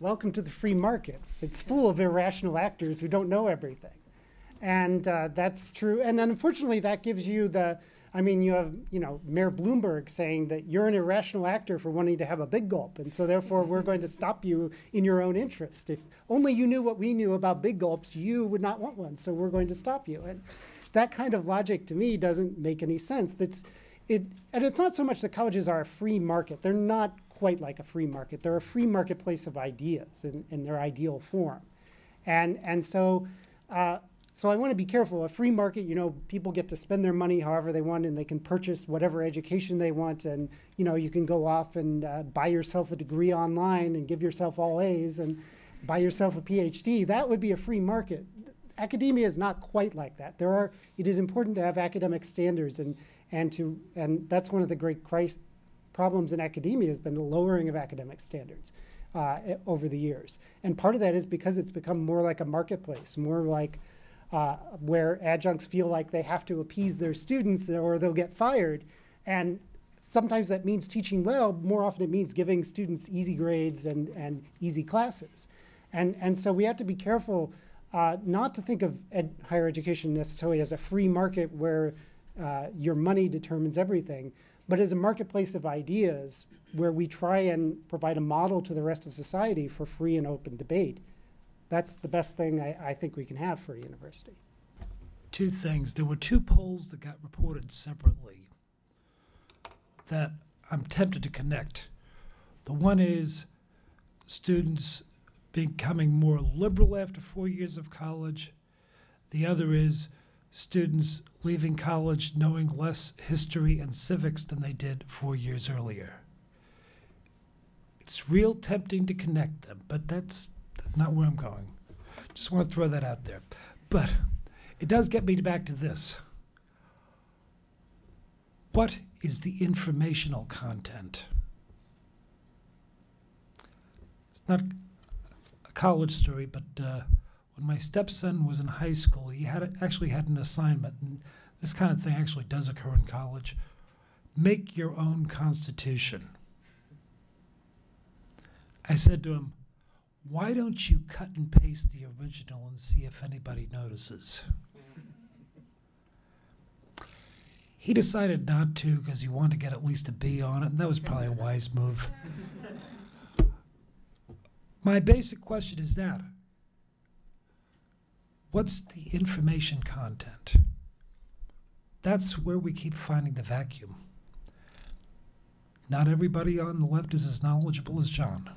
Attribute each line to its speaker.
Speaker 1: welcome to the free market. It's full of irrational actors who don't know everything. And that's true. And unfortunately, that gives you the, I mean, you have, Mayor Bloomberg saying that you're an irrational actor for wanting to have a big gulp. And so therefore, we're going to stop you in your own interest. If only you knew what we knew about big gulps, you would not want one. So we're going to stop you. And that kind of logic to me doesn't make any sense. And it's not so much that colleges are a free market. They're not quite like a free market. They're a free marketplace of ideas in their ideal form. And so I want to be careful. A free market, people get to spend their money however they want, and they can purchase whatever education they want. And, you can go off and buy yourself a degree online and give yourself all A's and buy yourself a PhD. That would be a free market. Academia is not quite like that. It is important to have academic standards, and that's one of the great problems in academia has been the lowering of academic standards over the years. And part of that is because it's become more like a marketplace, more like where adjuncts feel like they have to appease their students or they'll get fired. And sometimes that means teaching well. More often it means giving students easy grades and easy classes. And so we have to be careful not to think of higher education necessarily as a free market where your money determines everything, but as a marketplace of ideas where we try and provide a model to the rest of society for free and open debate. That's the best thing I think we can have for a university.
Speaker 2: Two things. There were two polls that got reported separately that I'm tempted to connect. The one is students becoming more liberal after 4 years of college. The other is students leaving college knowing less history and civics than they did 4 years earlier. It's real tempting to connect them, but that's not where I'm going. Just want to throw that out there. But it does get me back to this. What is the informational content? It's not a college story, but when my stepson was in high school, he actually had an assignment, and this kind of thing actually does occur in college. Make your own constitution. I said to him, why don't you cut and paste the original and see if anybody notices? He decided not to because he wanted to get at least a B on it, and that was probably a wise move. My basic question is that. What's the information content? That's where we keep finding the vacuum. Not everybody on the left is as knowledgeable as John.